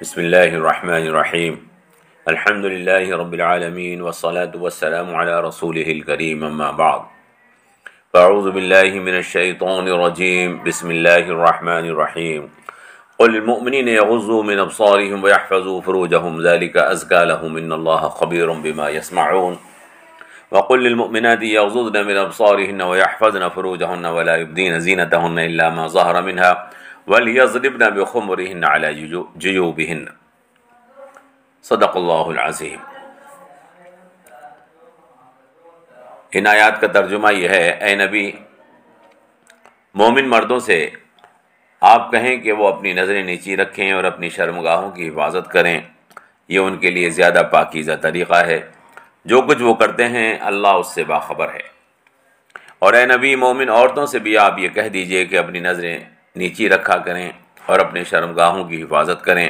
بسم الله الرحمن الرحيم الحمد لله رب العالمين والصلاة والسلام على رسوله الكريم أما بعد فأعوذ بالله من الشيطان الرجيم بسم الله الرحمن الرحيم قل للمؤمنين يغضوا من أبصارهم ويحفظوا فروجهم ذلك أزكى لهم إن الله خبير بما يصنعون وقل للمؤمنات يغضضن من أبصارهن ويحفظن فروجهن ولا يبدين زينتهن إلا ما ظهر منها وَلْيَضْرِبْنَ بِخُمُرِهِنَّ عَلَى جُيُوبِهِنَّ صدق اللہ العظیم۔ ان آیات کا ترجمہ یہ ہے، اے نبی، مومن مردوں سے آپ کہیں کہ وہ اپنی نظریں نیچی رکھیں اور اپنی شرمگاہوں کی حفاظت کریں، یہ ان کے لیے زیادہ پاکیزہ طریقہ ہے۔ جو کچھ وہ کرتے ہیں اللہ اس سے باخبر ہے۔ اور اے نبی، مومن عورتوں سے بھی آپ یہ کہہ دیجئے کہ اپنی نظریں نیچی رکھا کریں اور اپنے شرمگاہوں کی حفاظت کریں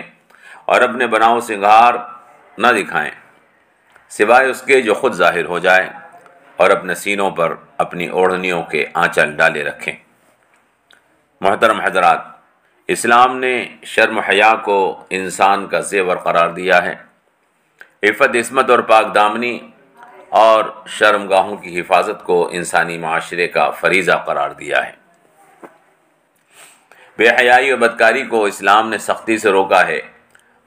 اور اپنے بناؤ سنگھار نہ دکھائیں سوائے اس کے جو خود ظاہر ہو جائے، اور اپنے سینوں پر اپنی اوڑھنیوں کے آنچل ڈالے رکھیں۔ محترم حضرات، اسلام نے شرم حیا کو انسان کا زیور قرار دیا ہے۔ عفت، عصمت اور پاک دامنی اور شرمگاہوں کی حفاظت کو انسانی معاشرے کا فریضہ قرار دیا ہے۔ بے حیائی اور بدکاری کو اسلام نے سختی سے روکا ہے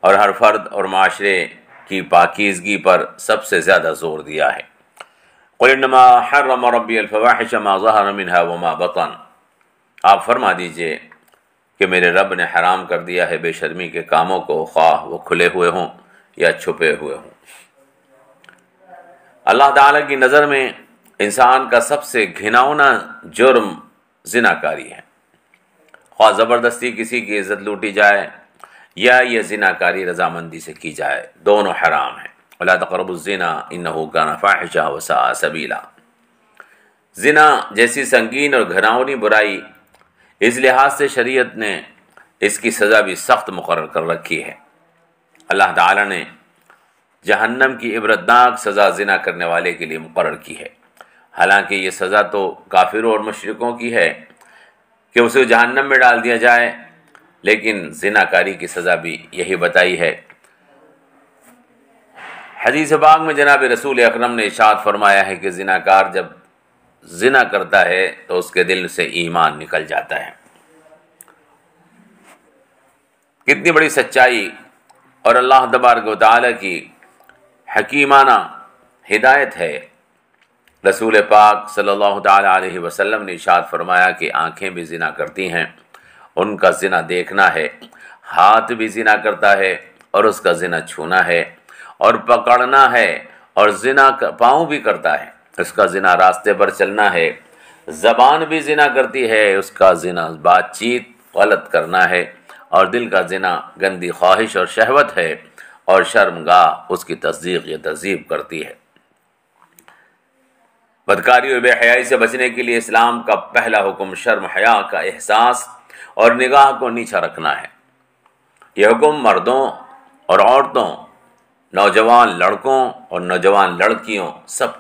اور ہر فرد اور معاشرے کی پاکیزگی پر سب سے زیادہ زور دیا ہے۔ قل انما حرم ربی الفواحش ما ظہر منها وما بطن، آپ فرما دیجئے کہ میرے رب نے حرام کر دیا ہے بے شرمی کے کاموں کو، خواہ وہ کھلے ہوئے ہوں یا چھپے ہوئے ہوں۔ اللہ تعالیٰ کی نظر میں انسان کا سب سے گھناؤنا جرم زناکاری ہے، خواہ زبردستی کسی کی عزت لوٹی جائے یا یہ زناکاری رضامندی سے کی جائے، دونوں حرام ہیں۔ وَلَا تَقْرَبُوا الزِّنَا إِنَّهُ كَانَ فَاحِشَةً وَسَاءَ سَبِيلًا۔ زنا جیسی سنگین اور گھناؤنی برائی، اس لحاظ سے شریعت نے اس کی سزا بھی سخت مقرر کر رکھی ہے۔ اللہ تعالیٰ نے جہنم کی عبرتناک سزا زنا کرنے والے کے لیے مقرر کی ہے۔ حالانکہ یہ سزا تو کافروں اور مشرکوں کی ہے کہ اسے جہنم میں ڈال دیا جائے، لیکن زناکاری کی سزا بھی یہی بتائی ہے۔ حدیث پاک میں جناب رسول اکرم نے ارشاد فرمایا ہے کہ زناکار جب زنا کرتا ہے تو اس کے دل سے ایمان نکل جاتا ہے۔ کتنی بڑی سچائی اور اللہ تبارک و تعالی کی حکیمانہ ہدایت ہے۔ رسول پاک صلی اللہ تعالی علیہ وسلم نے ارشاد فرمایا کہ آنکھیں بھی زنا کرتی ہیں، ان کا زنا دیکھنا ہے، ہاتھ بھی زنا کرتا ہے اور اس کا زنا چھونا ہے اور پکڑنا ہے، اور زنا پاؤں بھی کرتا ہے، اس کا زنا راستے پر چلنا ہے، زبان بھی زنا کرتی ہے، اس کا زنا بات چیت غلط کرنا ہے، اور دل کا زنا گندی خواہش اور شہوت ہے، اور شرمگاہ اس کی تصدیق یا تکذیب کرتی ہے۔ بدکاری اور بے حیائی سے بچنے کے لیے اسلام کا پہلا حکم شرم حیا کا احساس اور نگاہ کو نیچا رکھنا ہے۔ یہ حکم مردوں اور عورتوں، نوجوان لڑکوں اور نوجوان لڑکیوں سب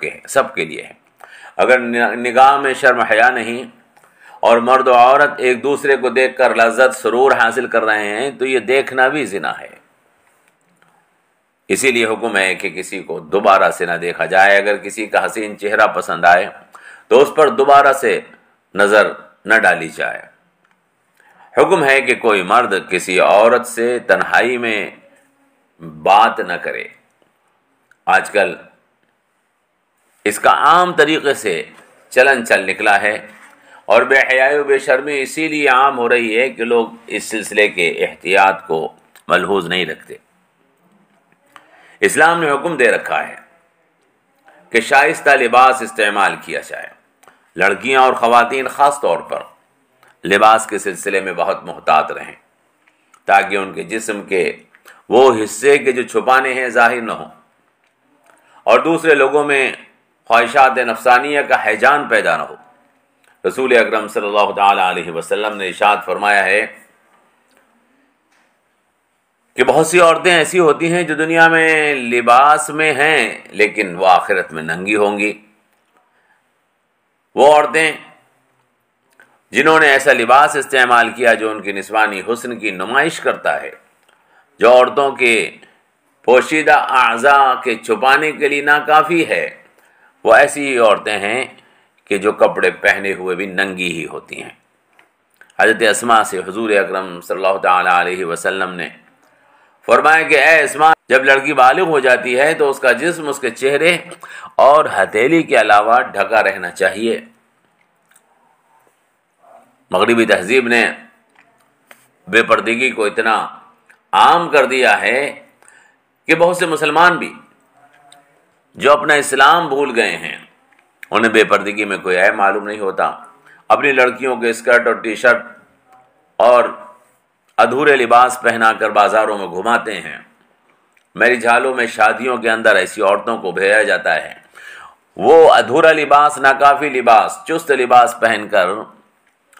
کے لیے ہے۔ اگر نگاہ میں شرم حیا نہیں اور مرد و عورت ایک دوسرے کو دیکھ کر لذت سرور حاصل کر رہے ہیں تو یہ دیکھنا بھی زنا ہے۔ اسی لیے حکم ہے کہ کسی کو دوبارہ سے نہ دیکھا جائے۔ اگر کسی کا حسین چہرہ پسند آئے تو اس پر دوبارہ سے نظر نہ ڈالی جائے۔ حکم ہے کہ کوئی مرد کسی عورت سے تنہائی میں بات نہ کرے۔ آج کل اس کا عام طریقے سے چلن چل نکلا ہے، اور بے حیائی و بے شرمی اسی لیے عام ہو رہی ہے کہ لوگ اس سلسلے کے احتیاط کو ملحوظ نہیں رکھتے۔ اسلام نے حکم دے رکھا ہے کہ شائستہ لباس استعمال کیا جائے۔ لڑکیاں اور خواتین خاص طور پر لباس کے سلسلے میں بہت محتاط رہیں، تاکہ ان کے جسم کے وہ حصے کے جو چھپانے ہیں ظاہر نہ ہوں، اور دوسرے لوگوں میں خواہشات نفسانیہ کا ہیجان پیدا نہ ہو۔ رسول اکرم صلی اللہ تعالی علیہ وسلم نے ارشاد فرمایا ہے کہ بہت سی عورتیں ایسی ہوتی ہیں جو دنیا میں لباس میں ہیں لیکن وہ آخرت میں ننگی ہوں گی۔ وہ عورتیں جنہوں نے ایسا لباس استعمال کیا جو ان کی نسوانی حسن کی نمائش کرتا ہے، جو عورتوں کے پوشیدہ اعضاء کے چھپانے کے لیے ناکافی ہے، وہ ایسی عورتیں ہیں کہ جو کپڑے پہنے ہوئے بھی ننگی ہی ہوتی ہیں۔ حضرت اسماء سے حضور اکرم صلی اللہ تعالی علیہ وسلم نے فرمایا کہ اے اسماء، جب لڑکی بالغ ہو جاتی ہے تو اس کا جسم اس کے چہرے اور ہتھیلی کے علاوہ ڈھکا رہنا چاہیے۔ مغربی تہذیب نے بے پردگی کو اتنا عام کر دیا ہے کہ بہت سے مسلمان بھی جو اپنا اسلام بھول گئے ہیں، انہیں بے پردگی میں کوئی عیب معلوم نہیں ہوتا، اپنی لڑکیوں کے اسکرٹ اور ٹی شرٹ اور ادھورے لباس پہنا کر بازاروں میں گھماتے ہیں۔ میری جھالوں میں شادیوں کے اندر ایسی عورتوں کو بھیجا جاتا ہے، وہ ادھورا لباس، ناکافی لباس، چست لباس پہن کر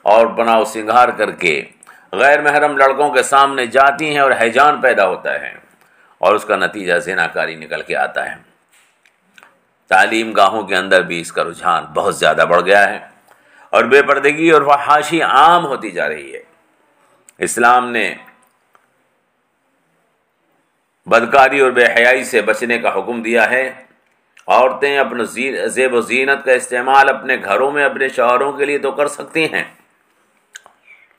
اور بناؤ سنگھار کر کے غیر محرم لڑکوں کے سامنے جاتی ہیں اور ہیجان پیدا ہوتا ہے، اور اس کا نتیجہ زناکاری نکل کے آتا ہے۔ تعلیم گاہوں کے اندر بھی اس کا رجحان بہت زیادہ بڑھ گیا ہے، اور بے پردگی اور فحاشی عام ہوتی جا رہی ہے۔ اسلام نے بدکاری اور بے حیائی سے بچنے کا حکم دیا ہے۔ عورتیں اپنے زیب و زینت کا استعمال اپنے گھروں میں اپنے شوہروں کے لیے تو کر سکتی ہیں،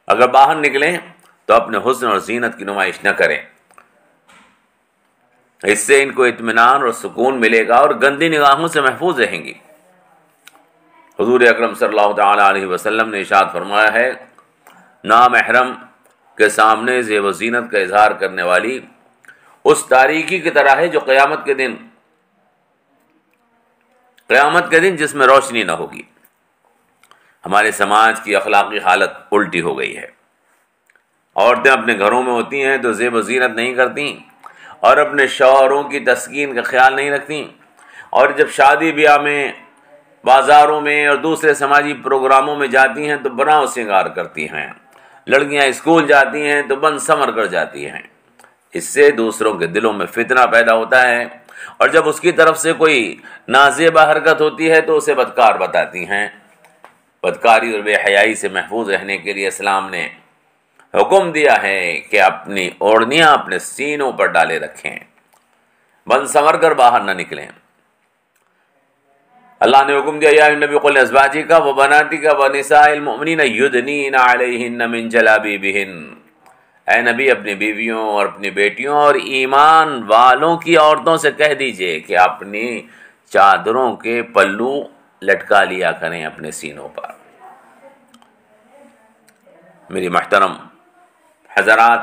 اگر باہر نکلیں تو اپنے حسن اور زینت کی نمائش نہ کریں، اس سے ان کو اطمینان اور سکون ملے گا اور گندی نگاہوں سے محفوظ رہیں گی۔ حضور اکرم صلی اللہ تعالی علیہ وسلم نے ارشاد فرمایا ہے، نامحرم کے سامنے زیب و زینت کا اظہار کرنے والی اس تاریکی کی طرح ہے جو قیامت کے دن جس میں روشنی نہ ہوگی۔ ہمارے سماج کی اخلاقی حالت الٹی ہو گئی ہے۔ عورتیں اپنے گھروں میں ہوتی ہیں تو زیب و زینت نہیں کرتی اور اپنے شوہروں کی تسکین کا خیال نہیں رکھتی، اور جب شادی بیاہ میں، بازاروں میں اور دوسرے سماجی پروگراموں میں جاتی ہیں تو بناؤ سنگار کرتی ہیں۔ لڑکیاں اسکول جاتی ہیں تو بن سمر کر جاتی ہیں۔ اس سے دوسروں کے دلوں میں فتنہ پیدا ہوتا ہے، اور جب اس کی طرف سے کوئی نازیبہ حرکت ہوتی ہے تو اسے بدکار بتاتی ہیں۔ بدکاری اور بے حیائی سے محفوظ رہنے کے لیے اسلام نے حکم دیا ہے کہ اپنی اوڑھنیاں اپنے سینوں پر ڈالے رکھیں، بن سمر کر باہر نہ نکلیں۔ اللہ نے حکم دیا، یا نبی قل ازواجک و بناتک و نساء المؤمنین یدنین علیہن من جلابیبہن، اے نبی اپنی بیویوں اور اپنی بیٹیوں اور ایمان والوں کی عورتوں سے کہہ دیجئے کہ اپنی چادروں کے پلو لٹکا لیا کریں اپنے سینوں پر۔ میری محترم حضرات،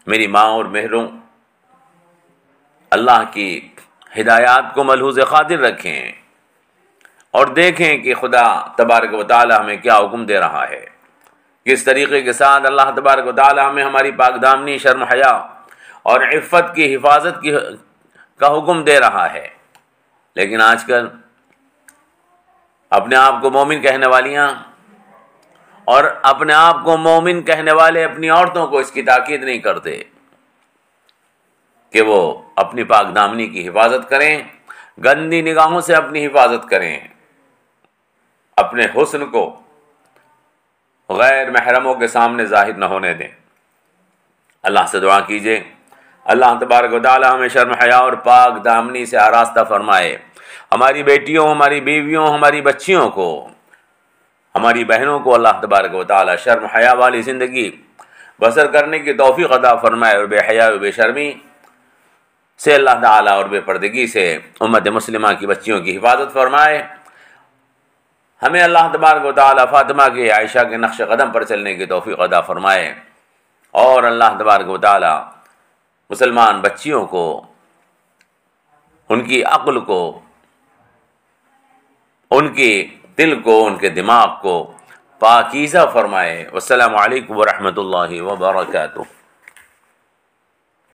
میری ماں اور بہنوں، اللہ کی ہدایات کو ملحوظ خاطر رکھیں اور دیکھیں کہ خدا تبارک و تعالی ہمیں کیا حکم دے رہا ہے، کس طریقے کے ساتھ اللہ تبارک و تعالی ہمیں ہماری پاک دامنی، شرم حیا اور عفت کی حفاظت کا حکم دے رہا ہے۔ لیکن آج کل اپنے آپ کو مومن کہنے والیاں اور اپنے آپ کو مومن کہنے والے اپنی عورتوں کو اس کی تاکید نہیں کرتے کہ وہ اپنی پاک دامنی کی حفاظت کریں، گندی نگاہوں سے اپنی حفاظت کریں، اپنے حسن کو غیر محرموں کے سامنے ظاہر نہ ہونے دیں۔ اللہ سے دعا کیجئے اللہ تبارک و تعالی ہمیں شرم حیا اور پاک دامنی سے آراستہ فرمائے، ہماری بیٹیوں، ہماری بیویوں، ہماری بچیوں کو، ہماری بہنوں کو اللہ تبارک و تعالی شرم حیا والی زندگی بسر کرنے کی توفیق عطا فرمائے، اور بے حیا و بے شرمی سے اللہ تعالی اور بے پردگی سے امت مسلمہ کی بچیوں کی حفاظت فرمائے۔ ہمیں اللہ تبارک و تعالی فاطمہ کے، عائشہ کے نقش قدم پر چلنے کی توفیق عطا فرمائے، اور اللہ تبارک و تعالی مسلمان بچیوں کو، ان کی عقل کو، ان کی دل کو، ان کے دماغ کو پاکیزہ فرمائے۔ والسلام علیکم ورحمۃ اللہ وبرکاتہ۔